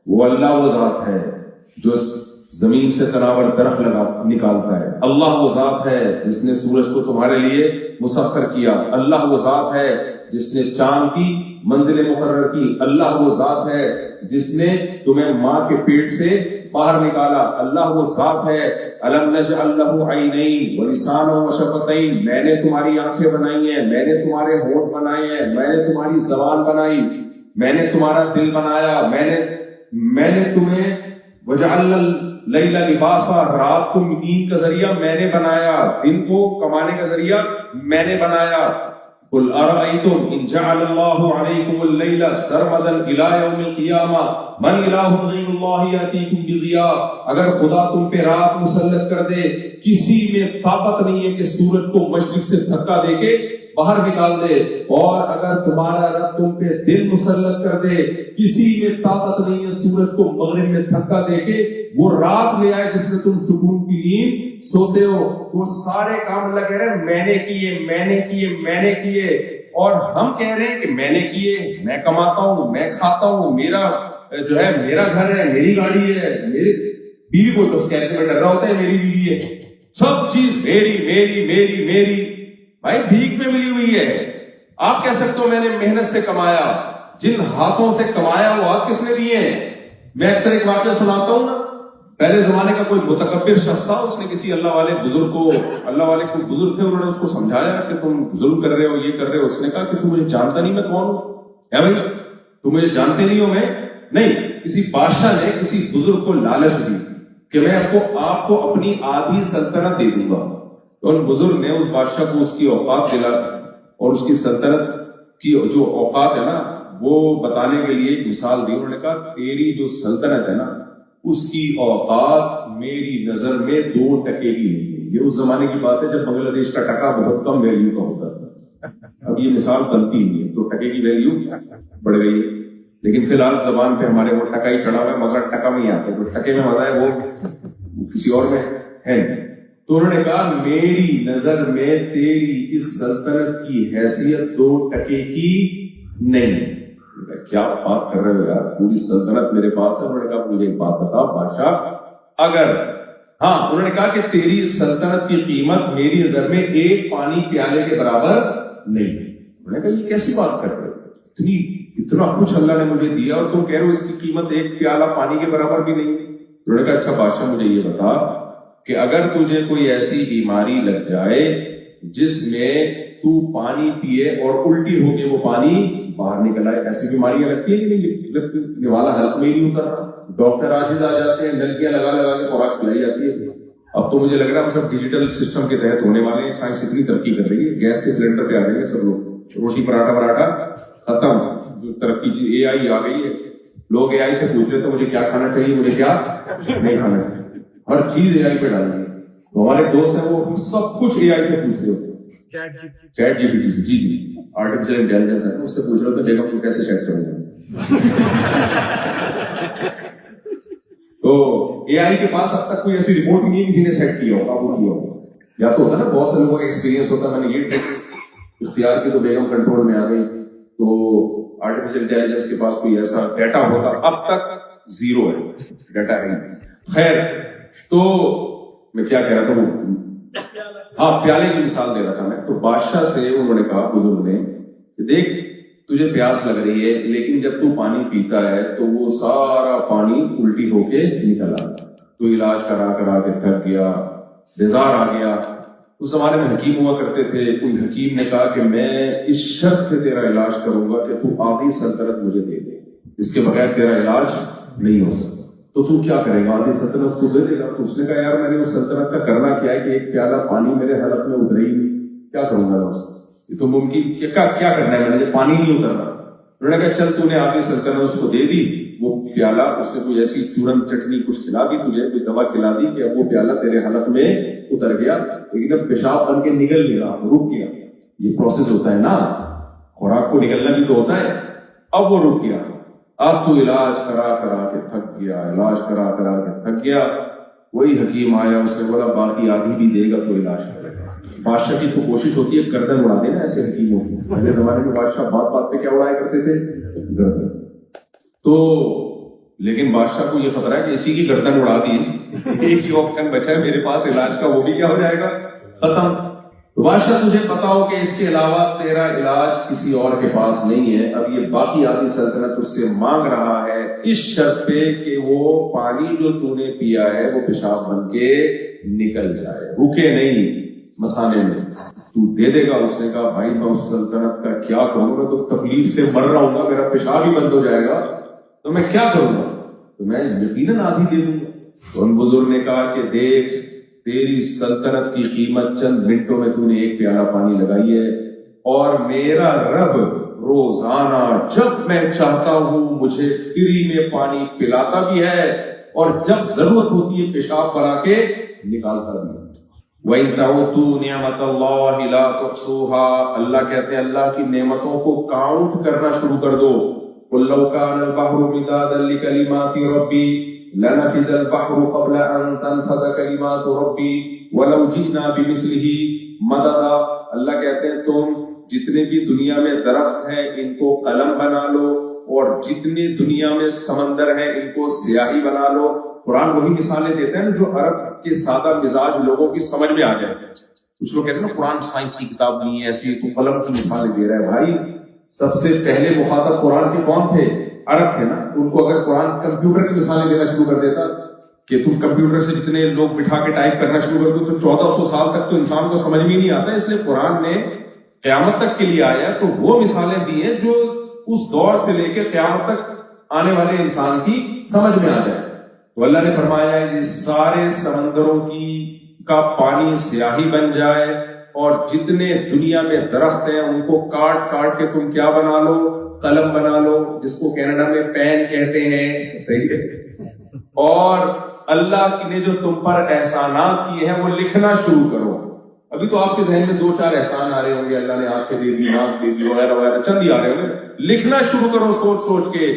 وہ اللہ وہ ذات ہے جو زمین سے تناور درخت نکالتا ہے. اللہ وہ ذات ہے جس نے سورج کو تمہارے لیے مسخر کیا. اللہ وہ ذات ہے جس نے چاند کی منزل مقرر کی. اللہ وہ ذات ہے جس نے تمہیں ماں کے پیٹ سے باہر نکالا. اللہ وہ ذات ہے. الم نجعل له عینین ولسانا وشفتین. میں نے تمہاری آنکھیں بنائی ہیں, میں نے تمہارے ہونٹ بنائے ہیں, میں نے تمہاری زبان بنائی, میں نے تمہارا دل بنایا, میں نے تمہیں وجعلنا اللیل لباسا, رات کو نیند کا ذریعہ میں نے بنایا, دن کو کمانے کا ذریعہ میں نے بنایا. قل ارأیتم ان جعل اللہ علیکم اللیل سرمدا الی یوم القیامہ من الہ غیر اللہ یاتیکم بضیاء. اگر خدا تم پہ رات مسلط کر دے, کسی میں طاقت نہیں ہے کہ سورج کو مشرق سے دھکا دے کے باہر نکال دے. اور اگر تمہارا رب تم پہ دن مسلط کر دے, کسی میں طاقت نہیں ہے سورج کو مغرب میں دھکا دے کے وہ رات لے آئے جس میں تم سکون کی نیند سوتے ہو. وہ سارے کام اللہ کہہ رہے ہیں میں نے کیے, میں نے کیے, میں نے کیے. اور ہم کہہ رہے ہیں کہ میں نے کیے, میں کماتا ہوں, میں کھاتا ہوں, میرا جو ہے میرا گھر ہے, میری گاڑی ہے, میری بیوی کو تو کہتے ہوئے ڈر رہا ہوتا ہے میری بیوی ہے, سب چیز میری میری میری میری. بھائی بھیک میں ملی ہوئی ہے. آپ کہہ سکتے ہو میں نے محنت سے کمایا. جن ہاتھوں سے کمایا وہ ہاتھ کس نے دیے ہیں؟ میں اکثر ایک واقعہ سناتا ہوں نا. پہلے زمانے کا کوئی متکبر شخص تھا, اس نے کسی اللہ والے بزرگ کو, اللہ والے کوئی بزرگ تھے, انہوں نے اس کو سمجھایا کہ تم ظلم کر رہے ہو, یہ کر رہے ہو. اس نے کہا کہ تم مجھے جانتا نہیں میں کون ہوں. کیا بھائی تم مجھے جانتے نہیں ہو؟ میں نہیں. کسی بادشاہ نے کسی بزرگ کو لالچ دی کہ میں آپ کو اپنی آدھی سلطنت دے دوں گا. تو ان بزرگ نے اس بادشاہ کو اس کی اوقات دلا اور اس کی سلطنت کی جو اوقات ہے نا وہ بتانے کے لیے ایک مثال دی. انہوں نے کہا تیری جو سلطنت ہے نا اس کی اوقات میری نظر میں 2 ٹکے کی نہیں ہے. یہ اس زمانے کی بات ہے جب بنگلہ دیش کا ٹکا بہت کم ویلیو کا ہوتا تھا. اب یہ مثال بنتی نہیں ہے تو ٹکے کی ویلیو بڑھ گئی ہے. لیکن فی الحال زبان پہ ہمارے وہ ٹکا ہی چڑھا ہوا ہے, مزہ ٹکا میں ہی آتا ہے. جو ٹکے میں مزہ ہے وہ کسی اور میں ہے. تو انہوں نے کہا میری نظر میں تیری اس سلطنت کی حیثیت 2 ٹکے کی نہیں. کیا بات کر رہے ہو یار, پوری سلطنت میرے پاس ہے. انہوں نے کہا مجھے ایک بات بتا بادشاہ, اگر انہوں نے کہا کہ تیری سلطنت کی قیمت میری نظر میں 1 پانی پیالے کے برابر نہیں. انہوں نے کہا یہ کیسی بات کر رہے ہو, اتنا کچھ اللہ نے مجھے دیا اور تم کہہ رہے ہو اس کی قیمت 1 پیالہ پانی کے برابر بھی نہیں. انہوں نے کہا اچھا بادشاہ مجھے یہ بتا کہ اگر تجھے کوئی ایسی بیماری لگ جائے جس میں تو پانی پیے اور الٹی ہو کے وہ پانی باہر نکل آئے, ایسی بیماریاں لگتی ہیں کہ نہیں؟ یہ والا حلق میں ہی نہیں اتر رہا, ڈاکٹر عاجز آ جاتے ہیں, نلکیاں لگا کے خوراک کھلائی جاتی ہے. اب تو مجھے لگ رہا ہے سب ڈیجیٹل سسٹم کے تحت ہونے والے ہیں. سائنس اتنی ترقی کر رہی ہے, گیس کے سلنڈر پہ آ رہے ہیں سب لوگ, روٹی پراٹھا ختم, جو ترقی اے آئی آ گئی ہے. لوگ اے آئی سے پوچھ رہے تھے مجھے کیا کھانا چاہیے, مجھے کیا نہیں کھانا چاہیے, ہر چیز اے آئی پہ ڈال رہی ہے. ہمارے دوست ہیں وہ سب کچھ اے آئی سے پوچھ رہے ہوتے ہیں, چیٹ جی پی ٹی سے. جی آرٹیفیشل انٹیلیجنس ہے, اس سے پوچھ رہے ہوتے بیگم کو کیسے سیٹ کروں گا. تو اے آئی کے پاس اب تک کوئی ایسی رپورٹ نہیں ہے کسی نے سیٹ کیا ہوگا, وہ کیا ہوگا. یا تو ہوتا نا بہت سے لوگوں کا ایکسپیرینس ہوتا ہے, میں نے یہ اختیار کی تو بیگم کنٹرول میں آ گئی. تو آرٹیفیشل انٹیلیجنس کے پاس کوئی ایسا ڈیٹا ہوتا, اب تک 0 ہے, ڈیٹا ہے. خیر, تو میں کیا کہہ رہا تھا, پیالے کی مثال دے رہا تھا میں. تو بادشاہ سے انہوں نے کہا بزرگ نے کہ دیکھ تجھے پیاس لگ رہی ہے, لیکن جب تو پانی پیتا ہے تو وہ سارا پانی الٹی ہو کے نکل آتا. تو علاج کرا کے تھک گیا, بیزار آ گیا. اس زمانے میں حکیم ہوا کرتے تھے. کوئی حکیم نے کہا کہ میں اس شرط پہ تیرا علاج کروں گا کہ تو آدھی سلطنت مجھے دے دے, اس کے بغیر تیرا علاج نہیں ہو سکتا. تو تو کیا کرے گا, آدھی سلطنت کو دے دے گا. تو اس نے کہا یار میں نے اس سلطنت کا کرنا کیا ہے کہ 1 پیالہ پانی میرے حلق میں اترے ہی نہیں, کیا کروں گا اس, یہ تو ممکن کیا کرنا ہے, میں نے پانی نہیں اترنا. انہوں نے کہا چل تو نے آدھی سلطنت اس کو دے دی, وہ پیالہ اس نے کوئی ایسی چورن چٹنی کچھ کھلا دی تجھے, کوئی دوا کھلا دی کہ اب وہ پیالہ تیرے حلق میں اتر گیا, لیکن اب پیشاب بن کے نکل گیا, رک گیا. یہ پروسیس ہوتا ہے نا, خوراک کو نکلنا بھی تو ہوتا ہے. اب وہ رک گیا. اب تو علاج کرا کے تھک گیا, علاج کرا کے تھک گیا. وہی حکیم آیا, اس نے بولا باقی آدھی بھی دے گا تو علاج کرے گا. بادشاہ کی تو کوشش ہوتی ہے گردن اڑا دینا ایسے حکیموں کی. پہلے زمانے میں بادشاہ بات پہ کیا اڑایا کرتے تھے, گردن. تو لیکن بادشاہ کو یہ خطرہ ہے کہ اسی کی گردن اڑا دی، ایک ہی آپشن بچا ہے میرے پاس علاج کا، وہ بھی کیا ہو جائے گا، ختم۔ تو بادشاہ تجھے پتا ہو کہ اس کے علاوہ تیرا علاج کسی اور کے پاس نہیں ہے، اب یہ باقی آدھی سلطنت اس سے مانگ رہا ہے اس شرط پہ کہ وہ پانی جو تو نے پیا ہے وہ پیشاب بن کے نکل جائے، رکے نہیں مسانے میں۔ تو دے دے گا؟ اس نے کہا بھائی میں اس سلطنت کا کیا کروں، میں تو تکلیف سے مر رہا ہوں گا، میرا پیشاب ہی بند ہو جائے گا، تو میں کیا کروں گا؟ تو میں یقیناً آدھی دے دوں گا۔ تو ان بزرگ نے کہا کہ دیکھ تیری سلطنت کی قیمت چند منٹوں میں تو نے ایک پیالہ پانی لگائی ہے، اور میرا رب روزانہ جب میں چاہتا ہوں مجھے فری میں پانی پلاتا بھی ہے، اور جب ضرورت ہوتی ہے پیشاب بنا کے نکالتا بھی ہے۔ وَإِن تَعُدُّوا نِعْمَتَ اللَّهِ لَا تُحْصُوهَا، اللہ کہتے ہیں اللہ کی نعمتوں کو کاؤنٹ کرنا شروع کر دو۔ قُل لَّوْ كَانَ الْبَحْرُ مِدَادًا لِّكَلِمَاتِ رَبِّي لَنَفِدَ الْبَحْرُ قَبْلَ أَن تَنفَدَ كَلِمَاتُ رَبِّي وَلَوْ جِئْنَا بِمِثْلِهِ مَدَدًا، اللہ کہتے ہیں تم جتنے بھی دنیا میں درخت ہیں ان کو قلم بنا لو، اور جتنے دنیا میں سمندر ہیں ان کو سیاہی بنا لو۔ قرآن وہی مثالیں دیتے ہیں جو عرب کے سادہ مزاج لوگوں کی سمجھ میں آ جائے۔ کچھ لوگ کہتے ہیں نا قرآن سائنس کی کتاب نہیں ہے ایسی، تو قلم کی مثالیں دے رہا ہے۔ بھائی سب سے پہلے مخاطب قرآن کے کون تھے؟ عرب تھے نا۔ ان کو اگر قرآن کمپیوٹر کی مثالیں دینا شروع کر دیتا کہ تم کمپیوٹر سے جتنے لوگ بٹھا کے ٹائپ کرنا شروع کر دو تو 1400 سال تک تو انسان کو سمجھ میں نہیں آتا، اس لیے قرآن نے قیامت تک کے لیے آیا تو وہ مثالیں دی ہیں جو اس دور سے لے کے قیامت تک آنے والے انسان کی سمجھ میں آ جائے۔ تو اللہ نے فرمایا ہے کہ سارے سمندروں کا پانی سیاہی بن جائے، اور جتنے دنیا میں درخت ہیں ان کو کاٹ کاٹ کے تم کیا بنا لو، قلم بنا لو، جس کو کینیڈا میں پین کہتے ہیں، صحیح ہے۔ اور اللہ نے جو تم پر احسانات کیے ہیں وہ لکھنا شروع کرو۔ ابھی تو آپ کے ذہن میں 2-4 احسان آ رہے ہوں گے، اللہ نے آنکھیں دے دی، ناک دے دی، وغیرہ وغیرہ چند ہی آ رہے ہوں گے۔ لکھنا شروع کرو سوچ سوچ کے۔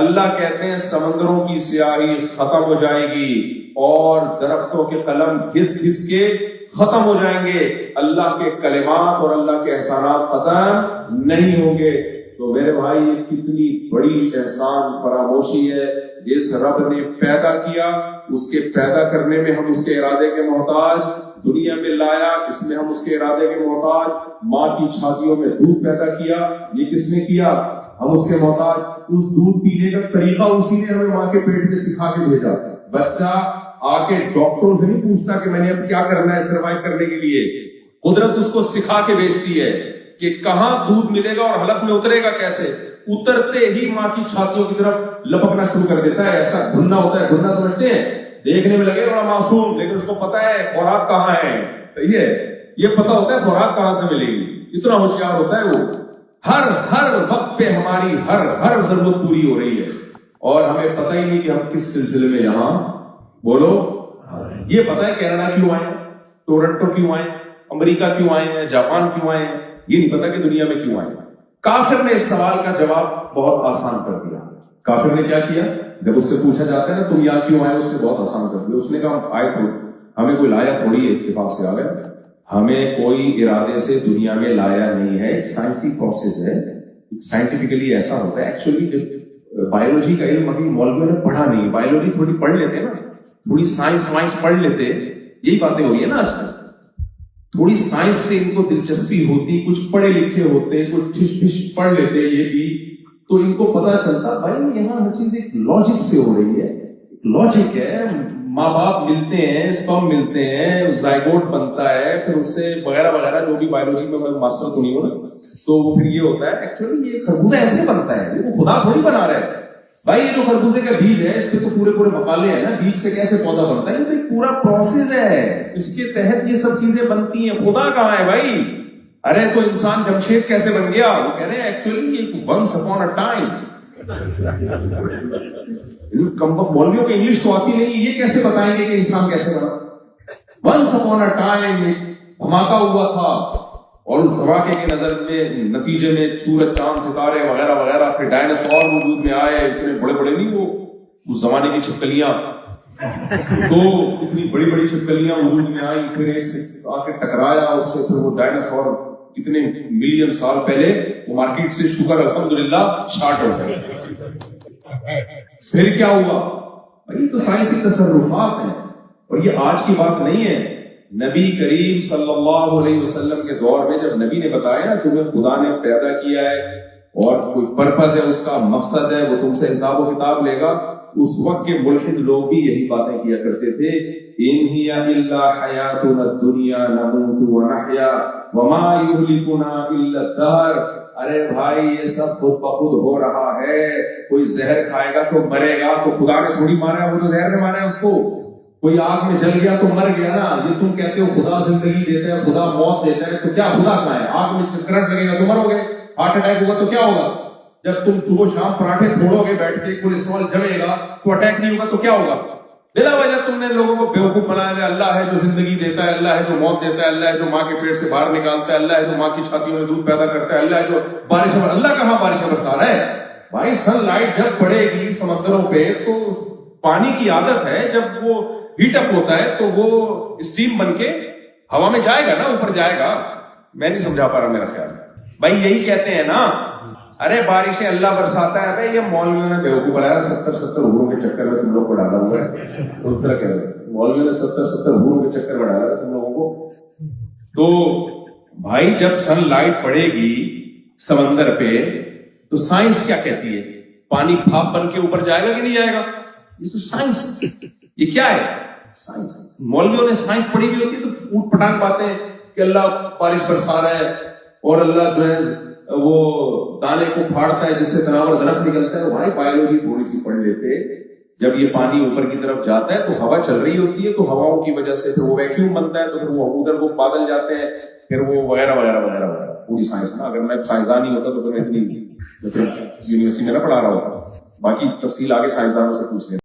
اللہ کہتے ہیں سمندروں کی سیاہی ختم ہو جائے گی، اور درختوں کے قلم گھس گھس کے ختم ہو جائیں گے، اللہ کے کلمات اور اللہ کے احسانات ختم نہیں ہوں گے۔ تو میرے بھائی یہ کتنی بڑی احسان فراموشی ہے۔ جس رب نے پیدا کیا اس کے پیدا کرنے میں ہم اس کے ارادے کے محتاج، دنیا میں لایا اس میں ہم اس کے ارادے کے محتاج، ماں کی چھاتیوں میں دودھ پیدا کیا یہ کس نے کیا؟ ہم اس کے محتاج۔ اس دودھ پینے کا طریقہ اسی نے ہمیں ماں کے پیٹ میں سکھا کے بھیجا۔ بچہ آ کے ڈاکٹروں سے نہیں پوچھتا کہ میں نے اب کیا کرنا ہے سروائیو کرنے کے لیے، قدرت اس کو سکھا کے بھیجتی ہے کہ کہاں دودھ ملے گا اور حلق میں اترے گا کیسے۔ اترتے ہی ماں کی چھاتیوں کی طرف لپکنا شروع کر دیتا ہے۔ ایسا گھننا ہوتا ہے، گھننا سمجھتے ہیں، دیکھنے میں لگے بڑا معصوم، لیکن اس کو پتا ہے خوراک کہاں ہے، صحیح ہے، یہ پتا ہوتا ہے خوراک کہاں سے ملے گی، اتنا ہوشیار ہوتا ہے وہ۔ ہر وقت پہ ہماری ہر ضرورت پوری ہو رہی ہے، اور ہمیں پتہ ہی نہیں کہ ہم کس سلسلے میں یہاں، بولو، یہ پتا ہے کینیڈا کیوں آئے، ٹورنٹو کیوں آئے، امریکہ کیوں آئے ہیں، جاپان کیوں آئے ہیں، یہ نہیں پتا کہ دنیا میں کیوں آئے۔ کافر نے اس سوال کا جواب بہت آسان کر دیا۔ کافر نے کیا کیا؟ جب اس سے پوچھا جاتا ہے نا تم یہاں کیوں آئے، اس نے بہت آسان کر دیا۔ اس نے کہا آئے تھوڑی، ہمیں کوئی لایا تھوڑی ہے اتفاق سے آ گئے، ہمیں کوئی ارادے سے دنیا میں لایا نہیں ہے، ایک سائنسی پروسیس ہے، سائنٹیفکلی ایسا ہوتا ہے۔ ایکچولی جب بایولوجی کا علم ابھی مولویوں نے پڑھا نہیں، بایولوجی تھوڑی پڑھ لیتے نا، تھوڑی سائنس وائنس پڑھ لیتے، یہی باتیں ہوئی ہیں نا آج کل، تھوڑی سائنس سے ان کو دلچسپی ہوتی، کچھ پڑھے لکھے ہوتے، کچھ ٹھش ٹھش پڑھ لیتے یہ بھی، تو ان کو پتا چلتا بھائی یہاں ہر چیز ایک لاجک سے ہو رہی ہے، لاجک ہے، ماں باپ ملتے ہیں، سپرم ملتے ہیں، زائگوٹ بنتا ہے، پھر اس سے وغیرہ وغیرہ جو بھی بایولوجی میں ماسٹر تو نہیں ہوں نا، تو وہ پھر یہ ہوتا ہے۔ ایکچولی یہ خربوزہ ایسے بنتا ہے، یہ خدا تھوڑی بنا رہا ہے بھائی، یہ جو خربوزے کا بیج ہے اس پہ تو پورے مقالے ہیں نا، بیج سے کیسے پودا بنتا ہے، یہ تو ایک پورا پروسیس ہے، اس کے تحت یہ سب چیزیں بنتی ہیں۔ خدا کہاں ہے بھائی؟ ارے تو انسان جمشید کیسے بن گیا؟ وہ کہہ رہے ہیں ایکچولی یہ ونس اپون اے ٹائم، مولویوں کو انگلش تو آتی نہیں، یہ کیسے بتائیں گے کہ انسان کیسے بنا؟ ونس اپون اے ٹائم ایک دھماکہ ہوا تھا، اور اس دھماکے کے نتیجے میں سورج چاند ستارے وغیرہ وغیرہ، پھر ڈائناسور وجود میں آئے، اتنے بڑے بڑے نہیں، وہ اس زمانے کی چھپکلیاں، تو اتنی بڑی بڑی چھپکلیاں وجود میں آئی، پھر ایک سے آ کے ٹکرایا اس سے، پھر وہ ڈائناسور کتنے ملین سال پہلے وہ مارکیٹ سے شکر الحمدللہ شارٹ ہو گئے۔ پھر کیا ہوا؟ بھائی تو سائنسی تصرفات ہیں، اور یہ آج کی بات نہیں ہے۔ نبی کریم صلی اللہ علیہ وسلم کے دور میں جب نبی نے بتایا تمہیں خدا نے پیدا کیا ہے اور کوئی پرپز ہے، اس کا مقصد ہے، وہ تم سے حساب و کتاب لے گا، اس وقت کے ملحد لوگ بھی یہی باتیں کیا کرتے تھے، ان ہی الا حیاتنا الدنیا نموت ونحیا وما یہلکنا الا الدہر۔ ارے بھائی یہ سب خود بخود ہو رہا ہے، کوئی زہر کھائے گا تو مرے گا، تو خدا نے تھوڑی مارا ہے، وہ تو زہر نے مارا ہے اس کو۔ کوئی آگ میں جل گیا تو مر گیا نا۔ یہ تم کہتے ہو خدا زندگی دیتا ہے، خدا موت دیتا ہے، تو کیا خدا کہاں ہے؟ آگ میں کرنٹ لگے گا تو مرو گے، ہارٹ اٹیک ہوگا تو کیا ہوگا؟ جب تم صبح شام پراٹھے پھوڑو گے بیٹھ کے، کولیسٹرول جمے گا تو اٹیک نہیں ہوگا تو کیا ہوگا؟ بلا وجہ تم نے لوگوں کو بیوقوف بنایا ہے۔ اللہ ہے جو زندگی دیتا ہے، اللہ ہے جو موت دیتا ہے، اللہ ہے جو ماں کے پیٹ سے باہر نکالتا ہے، اللہ ہے جو ماں کی چھاتی میں دودھ پیدا کرتا ہے، اللہ ہے جو بارش، اللہ کہاں بارش برسا رہا ہے؟ بھائی سن لائٹ جب پڑے گی سمندروں پہ تو پانی کی عادت ہے، جب وہ ہیٹ اپ ہوتا ہے تو وہ اسٹیم بن کے ہوا میں جائے گا نا، اوپر جائے گا۔ میں نہیں سمجھا پا رہا، میرا خیال بھائی یہی کہتے ہیں نا، ارے بارشیں اللہ برساتا ہے۔ یہ مولویوں نے بیوقوف بنایا، 70 حوروں کے چکر میں تم لوگ کو ڈالا ہوا ہے۔ دوسرا کہہ رہے مولویوں نے 70 حوروں کے چکر میں ڈالا تم لوگوں کو۔ تو بھائی جب سن لائٹ پڑے گی سمندر پہ تو سائنس کیا کہتی ہے؟ پانی بھاپ بن کے اوپر جائے گا کہ نہیں جائے گا؟ یہ تو سائنس، یہ کیا ہے؟ سائنس۔ مولویوں نے سائنس پڑھی ہوئی ہوتی ہے تو اوٹ پٹانگ باتیں کہ اللہ بارش برسا رہا ہے اور اللہ جو ہے وہ دانے کو پھاڑتا ہے جس سے تناور درخت نکلتا ہے۔ بھائی بایولوجی تھوڑی سی پڑھ لیتے، جب یہ پانی اوپر کی طرف جاتا ہے تو ہوا چل رہی ہوتی ہے، تو ہواؤں کی وجہ سے پھر وہ ویکیوم بنتا ہے، تو پھر وہ ادھر وہ بادل جاتے ہیں، پھر وہ وغیرہ وغیرہ وغیرہ وغیرہ۔ پوری سائنس نا، اگر میں سائنسدان ہی ہوتا تو میں اتنی یونیورسٹی میں نہ پڑھا رہا ہوتا۔ باقی تفصیل آگے سائنسدانوں سے پوچھ لیں۔